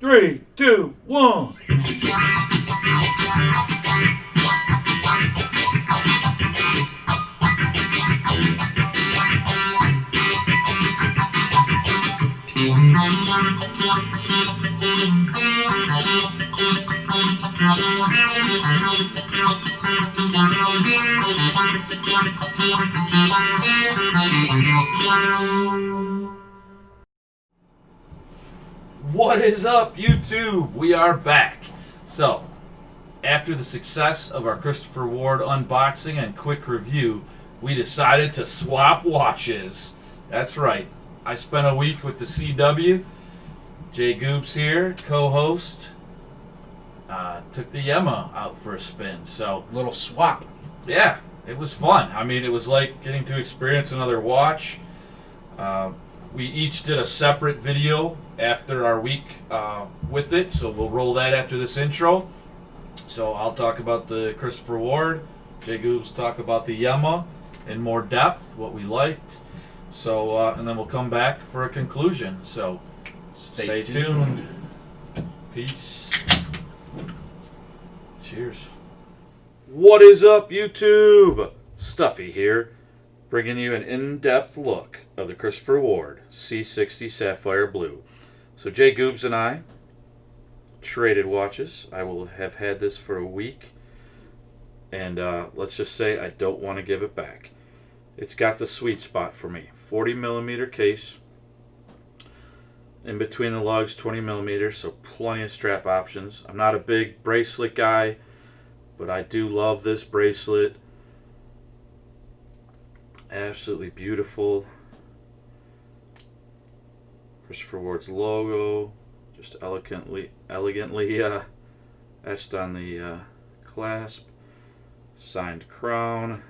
3, 2, 1. What is up, YouTube? We are back. So, after the success of our Christopher Ward unboxing and quick review, we decided to swap watches. That's right. I spent a week with the CW. J Goobles here, co-host. Took the Yema out for a spin. So, Little swap. yeah, it was fun. I mean, it was like getting to experience another watch. We each did a separate video after our week with it, so we'll roll that after this intro. So I'll talk about the Christopher Ward, J Goobles talk about the Yema in more depth, what we liked. So and then we'll come back for a conclusion. So stay tuned. Peace. Cheers. What is up, YouTube? Stuffy here, bringing you an in-depth look of the Christopher Ward C60 Sapphire Blue. So J Goobles and I traded watches. I will have had this for a week, and let's just say I don't want to give it back. It's got the sweet spot for me. 40 millimeter case, in between the lugs 20 millimeters, so plenty of strap options. I'm not a big bracelet guy, but I do love this bracelet. Absolutely beautiful. Christopher Ward's logo, just elegantly etched on the clasp. Signed crown.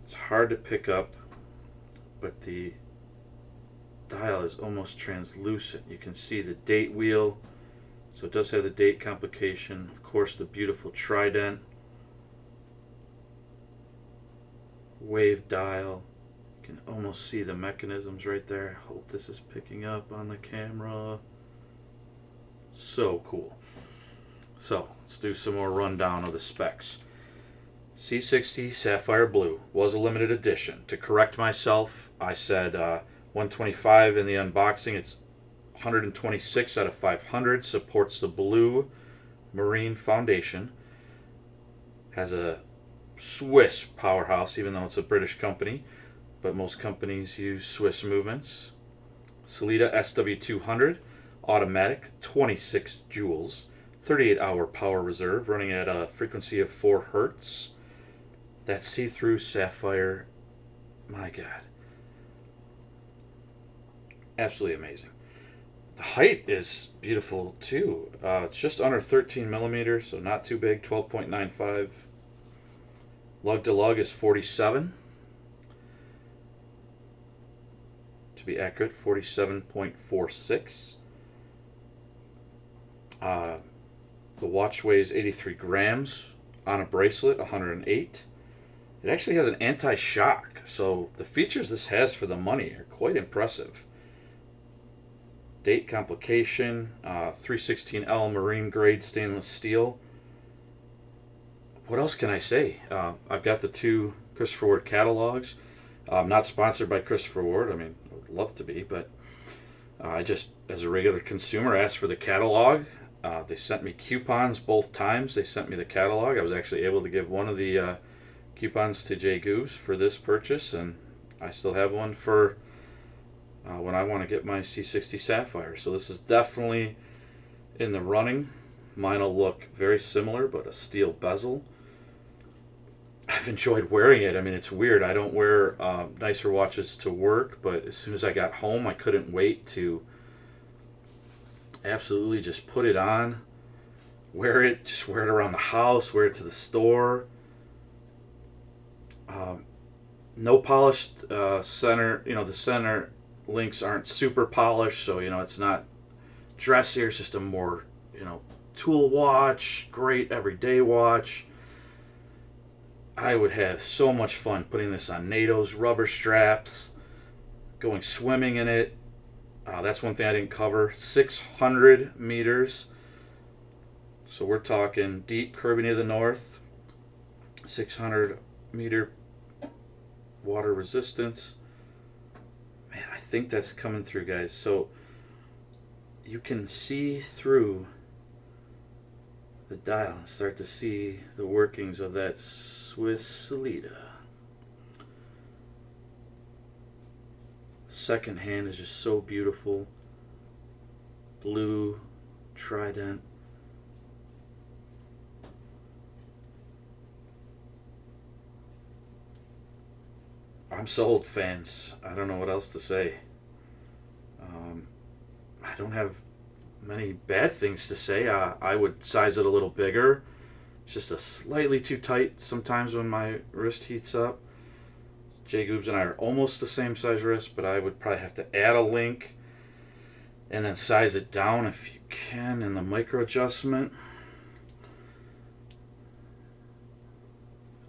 It's hard to pick up, but the dial is almost translucent. You can see the date wheel, so it does have the date complication. Of course, the beautiful trident. Wave dial. You can almost see the mechanisms right there. I hope this is picking up on the camera. So cool. So let's do some more rundown of the specs. C60 Sapphire Blue was a limited edition. To correct myself, I said 125 in the unboxing. It's 126 out of 500. Supports the blue marine foundation. Has a Swiss powerhouse, even though it's a British company, but most companies use Swiss movements. Sellita SW200, automatic, 26 joules, 38-hour power reserve, running at a frequency of 4 hertz. That see-through sapphire, my God, absolutely amazing. The height is beautiful too. It's just under 13 millimeters, so not too big, 12.95. Lug to lug is 47. To be accurate, 47.46. The watch weighs 83 grams. On a bracelet, 108. It actually has an anti-shock, so the features this has for the money are quite impressive. Date complication, 316L marine grade stainless steel. What else can I say? I've got the 2 Christopher Ward catalogs. I'm not sponsored by Christopher Ward. I mean, I would love to be, but I just, as a regular consumer, asked for the catalog. They sent me coupons both times. They sent me the catalog. I was actually able to give one of the coupons to J Goobles for this purchase, and I still have one for when I want to get my C60 Sapphire. So this is definitely in the running. Mine will look very similar, but a steel bezel. I've enjoyed wearing it. I mean, it's weird. I don't wear nicer watches to work, but as soon as I got home, I couldn't wait to absolutely just put it on, wear it, just wear it around the house, wear it to the store. No polished center. You know, the center links aren't super polished, so, you know, it's not dressier. It's just a more, you know, tool watch, great everyday watch. I would have so much fun putting this on NATO's rubber straps. going swimming in it. That's one thing I didn't cover. 600 meters. So we're talking deep Caribbean of the North. 600 meter water resistance. Man, I think that's coming through, guys. So you can see through the dial and start to see the workings of that Swiss Salida. Second hand is just so beautiful. Blue trident. I'm sold, fans. I don't know what else to say. I don't have many bad things to say. I would size it a little bigger. It's just a slightly too tight sometimes when my wrist heats up. J Goobs and I are almost the same size wrist, but I would probably have to add a link and then size it down if you can in the micro adjustment.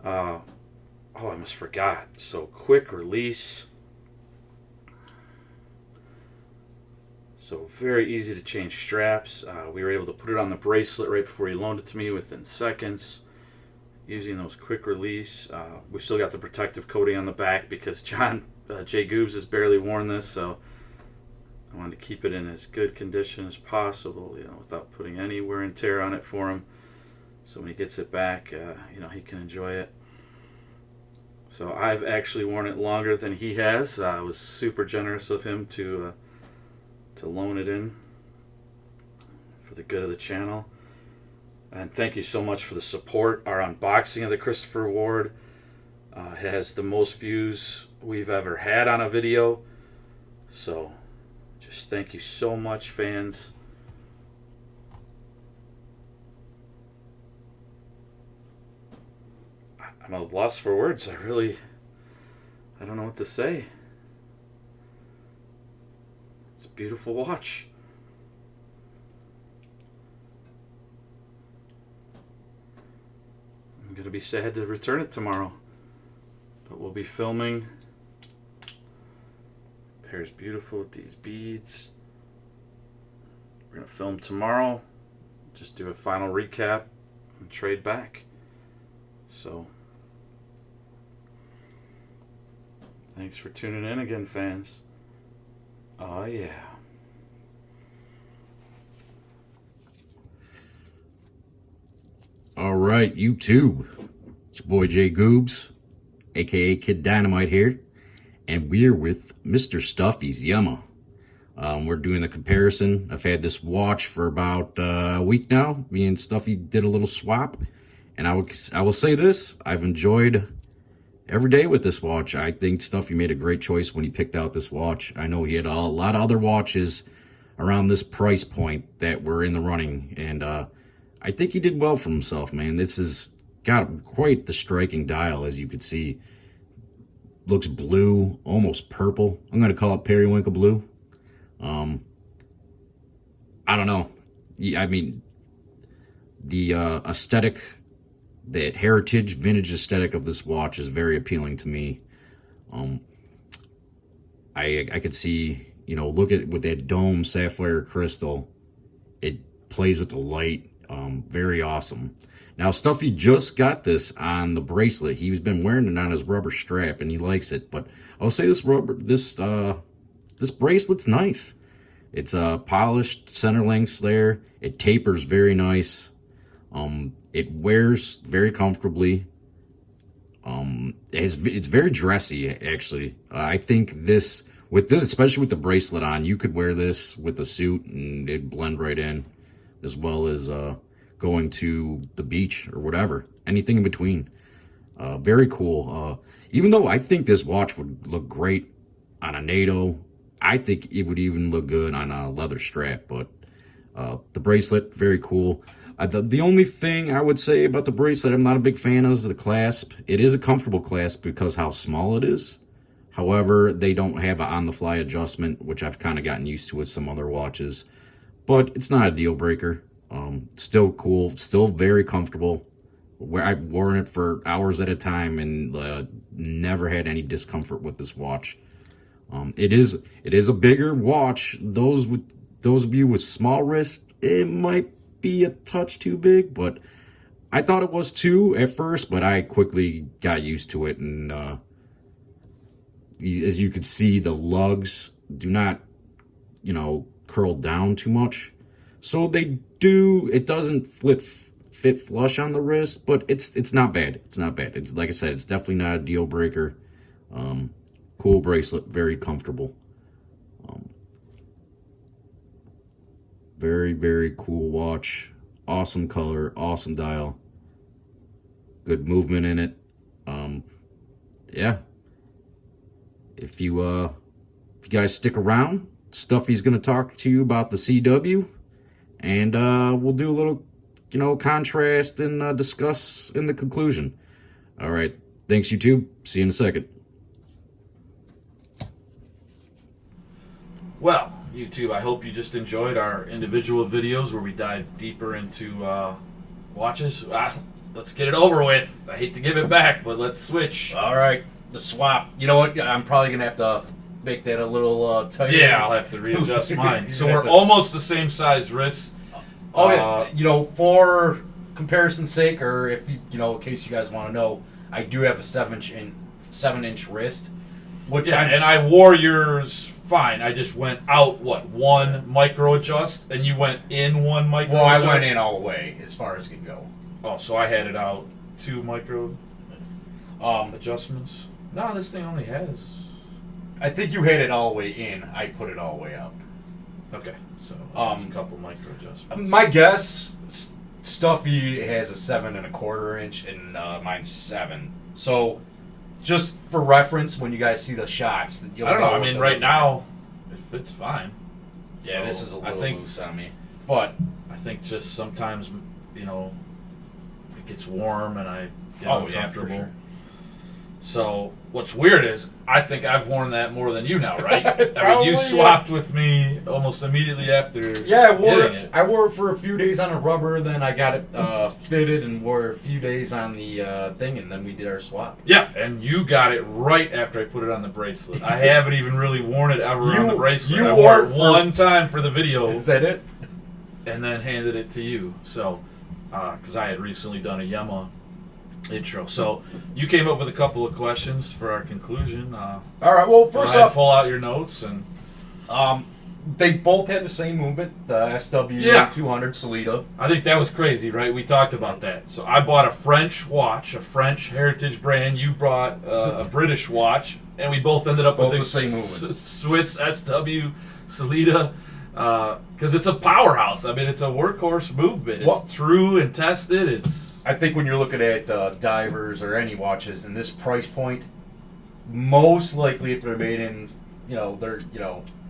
Oh, I almost forgot. So quick release. So very easy to change straps. We were able to put it on the bracelet right before he loaned it to me within seconds. Using those quick release. We still got the protective coating on the back because J Goobs has barely worn this, so I wanted to keep it in as good condition as possible, without putting any wear and tear on it for him. So when he gets it back, he can enjoy it. So I've actually worn it longer than he has. I was super generous of him to loan it in for the good of the channel. And thank you so much for the support. Our unboxing of the Christopher Ward has the most views we've ever had on a video. So just thank you so much, fans. I'm at a loss for words. I don't know what to say. It's a beautiful watch. I'm going to be sad to return it tomorrow. But we'll be filming. Pair's beautiful with these beads. We're going to film tomorrow. Just do a final recap and trade back. So, thanks for tuning in again, fans. Oh, yeah. All right, YouTube. It's your boy J Goobs, aka Kid Dynamite here, and we're with Mr. Stuffy's Yema. We're doing the comparison. I've had this watch for about a week now. Me and Stuffy did a little swap, and I will say this: I've enjoyed every day with this watch. I think Stuffy made a great choice when he picked out this watch. I know he had a lot of other watches around this price point that were in the running, and I think he did well for himself, man. This has got quite the striking dial, as you can see. Looks blue, almost purple. I'm going to call it periwinkle blue. I don't know. I mean, the aesthetic, that heritage, vintage aesthetic of this watch is very appealing to me. I could see, look at with that dome sapphire crystal. It plays with the light. Very awesome. Now, Stuffy just got this on the bracelet. He's been wearing it on his rubber strap, and he likes it. But I'll say this bracelet's nice. It's polished center lengths there. It tapers very nice. It wears very comfortably. It's very dressy, actually. I think this, especially with the bracelet on, you could wear this with a suit and it'd blend right in, as well as going to the beach or whatever, anything in between. Very cool. Even though I think this watch would look great on a NATO, I think it would even look good on a leather strap. But the bracelet, very cool. The only thing I would say about the bracelet I'm not a big fan of is the clasp. It is a comfortable clasp because how small it is. However, they don't have an on-the-fly adjustment, which I've kind of gotten used to with some other watches. But it's not a deal breaker. Still cool, still very comfortable. Where I've worn it for hours at a time and never had any discomfort with this watch. It is a bigger watch. Those of you with small wrists, it might be a touch too big, but I thought it was too at first, but I quickly got used to it. And as you can see, the lugs do not, curl down too much. So it doesn't fit flush on the wrist, but it's not bad. It's not bad. It's, like I said, it's definitely not a deal breaker. Cool bracelet, very comfortable. Very, very cool watch. Awesome color, awesome dial. Good movement in it. Yeah. If you guys stick around, Stuffy's gonna talk to you about the CW, and we'll do a little, contrast and discuss in the conclusion. All right. Thanks, YouTube. See you in a second. Well, YouTube, I hope you just enjoyed our individual videos where we dive deeper into watches. Let's get it over with. I hate to give it back, but let's switch. All right, the swap. You know what? I'm probably going to have to make that a little tighter. Yeah, I'll have to readjust mine. So we're almost the same size wrists. Oh, yeah. For comparison's sake, or if, in case you guys want to know, I do have a 7-inch wrist. And I wore yours fine. I just went out, one micro adjust, and you went in one micro adjust? Well, I went in all the way as far as it could go. Oh, so I had it out 2 micro adjustments? No, this thing only has... I think you had it all the way in. I put it all the way out. Okay, so a couple micro adjustments. My guess, Stuffy has a 7.25 inch, and mine's 7. So... just for reference, when you guys see the shots, I don't know. I mean, right now, it fits fine. Yeah, so this is a little loose on me. But I think just sometimes, it gets warm and I get uncomfortable. Yeah, for sure. So what's weird is I think I've worn that more than you now, right? I mean, you swapped with me almost immediately after. Yeah, I I wore it for a few days on a rubber, then I got it fitted and wore it a few days on the thing, and then we did our swap. Yeah, and you got it right after I put it on the bracelet. I haven't even really worn it ever on the bracelet. I wore it one time for the video. Is that it? And then handed it to you. So, because I had recently done a Yema intro. So you came up with a couple of questions for our conclusion. All right. Well, first off, pull out your notes and. They both had the same movement, the SW 200 Solida. I think that was crazy, right? We talked about that. So I bought a French watch, a French heritage brand. You brought a British watch, and we both ended up with the same movement. Swiss SW Solida. Because it's a powerhouse. I mean, it's a workhorse movement. It's true and tested. I think when you're looking at divers or any watches in this price point, most likely if they're made in,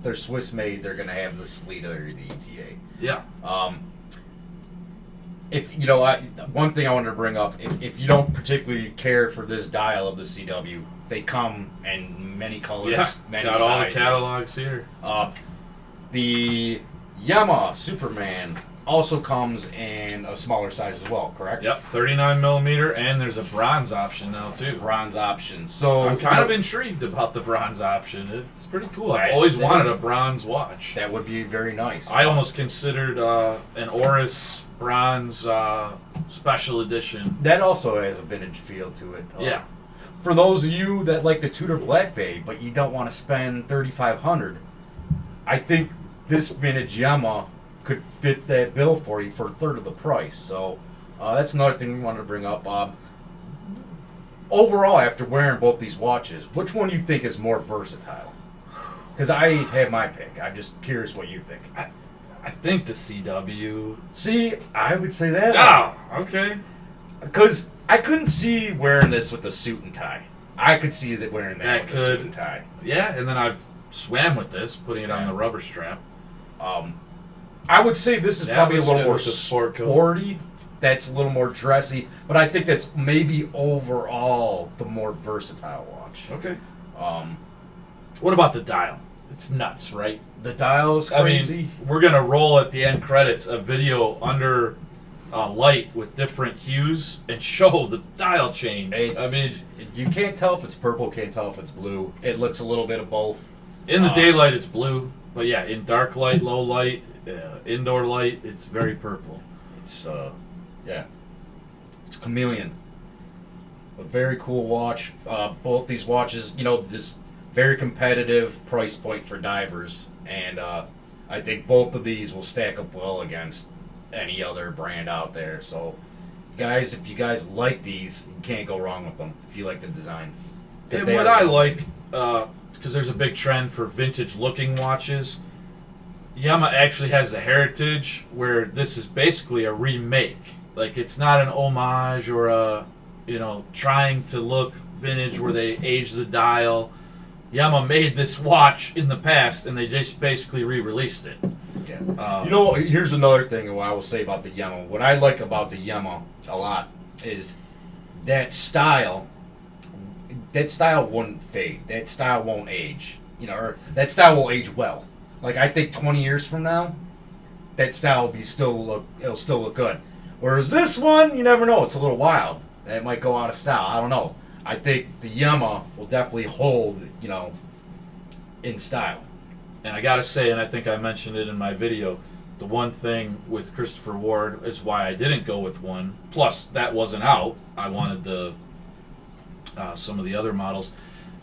they're Swiss made, they're gonna have the Solida or the ETA. Yeah. If one thing I wanted to bring up, if you don't particularly care for this dial of the CW, they come in many colors, many got sizes. All the catalogs here. The Yema Superman also comes in a smaller size as well, correct? Yep, 39 millimeter, and there's a bronze option now too. Bronze option. So I'm kind of intrigued about the bronze option. It's pretty cool. I've always wanted a bronze watch. That would be very nice. I almost considered an Oris bronze special edition. That also has a vintage feel to it. Yeah. For those of you that like the Tudor Black Bay, but you don't want to spend $3,500, I think this vintage Yema could fit that bill for you for a third of the price. So that's another thing we wanted to bring up. Overall, after wearing both these watches, which one do you think is more versatile? Because I have my pick. I'm just curious what you think. I think the CW. See, I would say that. Oh, okay. Because I couldn't see wearing this with a suit and tie. I could see that wearing that with a suit and tie. Yeah, and then I've swam with this, putting it on the rubber strap. I would say this is probably a little more sporty. That's a little more dressy, but I think that's maybe overall the more versatile watch. Okay. What about the dial? It's nuts, right? The dial's crazy. I mean, we're gonna roll at the end credits a video under light with different hues and show the dial change. You can't tell if it's purple, can't tell if it's blue. It looks a little bit of both. In the daylight, it's blue. But yeah, in dark light, low light, indoor light, it's very purple. It's it's chameleon. A very cool watch. Both these watches, this very competitive price point for divers, and I think both of these will stack up well against any other brand out there. So, guys, if you guys like these, you can't go wrong with them. If you like the design, And what I like, because there's a big trend for vintage-looking watches, Yema actually has the heritage where this is basically a remake. Like, it's not an homage or a, trying to look vintage where they age the dial. Yema made this watch in the past, and they just basically re-released it. Yeah. Here's another thing what I will say about the Yema. What I like about the Yema a lot is that style. That style wouldn't fade. That style won't age. Or that style will age well. Like, I think 20 years from now, that style will it'll still look good. Whereas this one, you never know. It's a little wild. It might go out of style. I don't know. I think the Yema will definitely hold, in style. And I gotta say, and I think I mentioned it in my video, the one thing with Christopher Ward is why I didn't go with one. Plus, that wasn't out. I wanted some of the other models.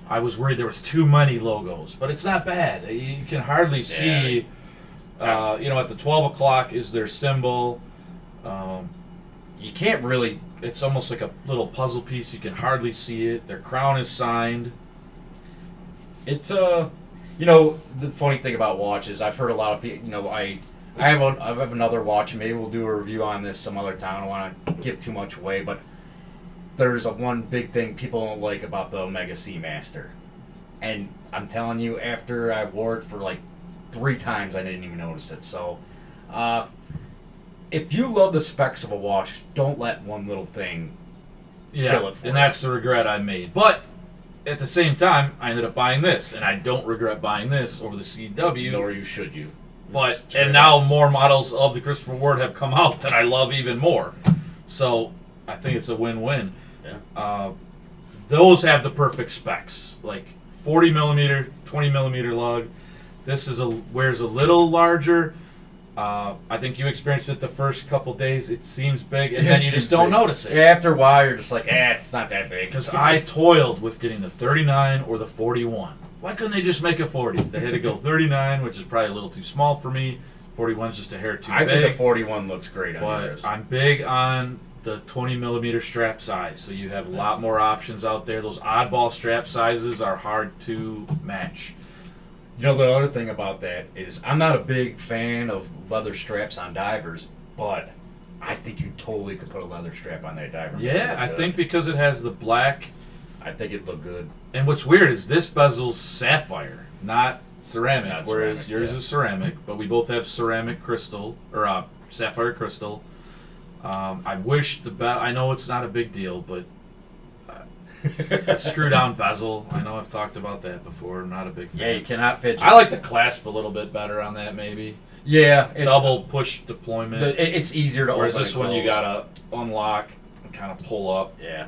I was worried there was too many logos, but it's not bad. You can hardly see. At the 12 o'clock is their symbol. You can't really. It's almost like a little puzzle piece. You can hardly see it. Their crown is signed. It's the funny thing about watches. I've heard a lot of people. I have another watch. Maybe we'll do a review on this some other time. I don't want to give too much away, but there's one big thing people don't like about the Omega Seamaster. And I'm telling you, after I wore it for like 3 times, I didn't even notice it. So, if you love the specs of a watch, don't let one little thing kill it for you. And that's the regret I made. But at the same time, I ended up buying this, and I don't regret buying this over the CW. Nor should you. And now more models of the Christopher Ward have come out that I love even more. So I think it's a win-win. Yeah. Those have the perfect specs, like 40 millimeter, 20 millimeter lug. This wears a little larger. I think you experienced it the first couple days. It seems big, and then you just don't notice it. After a while, you're just like, it's not that big. Because I toiled with getting the 39 or the 41. Why couldn't they just make a 40? They had to go 39, which is probably a little too small for me. 41's just a hair too big. I think the 41 looks great on yours. I'm big on the 20 millimeter strap size, so you have a lot more options out there. Those oddball strap sizes are hard to match. The other thing about that is I'm not a big fan of leather straps on divers, but I think you totally could put a leather strap on that diver. Yeah, I think because it has the black. I think it'd look good. And what's weird is this bezel's sapphire, not ceramic, whereas yours is ceramic, but we both have ceramic crystal, or sapphire crystal. I wish I know it's not a big deal, but screw down bezel. I know I've talked about that before. I'm not a big fan. Yeah, you cannot fidget. I like the clasp a little bit better on that, maybe. Yeah, double push deployment. It's easier to open. Whereas this one you gotta unlock and kind of pull up. Yeah,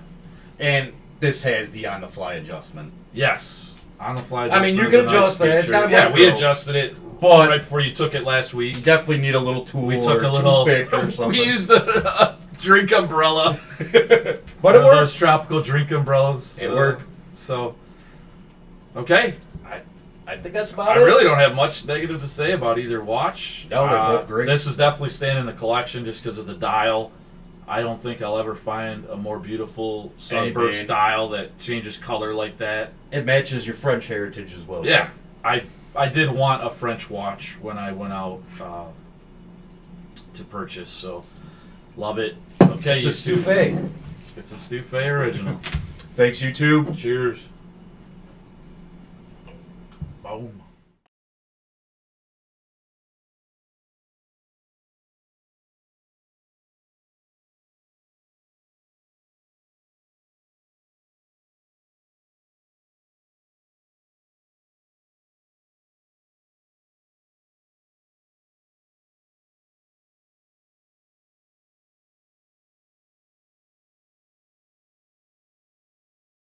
and this has the on-the-fly adjustment. Yes, on-the-fly adjustment. I mean, you can adjust that. It's got we adjusted it. But right before you took it last week, you definitely need a little tool. We took a little toothpick or something. We used the drink umbrella, but it worked. Those tropical drink umbrellas. It worked. So, okay. I think that's about it. I really don't have much negative to say about either watch. No, they're both great. This is definitely staying in the collection just because of the dial. I don't think I'll ever find a more beautiful sunburst dial that changes color like that. It matches your French heritage as well. Yeah, I did want a French watch when I went out to purchase, so love it. Okay, it's a Stuffy. It's a Stuffy original. Thanks, YouTube. Cheers. Boom.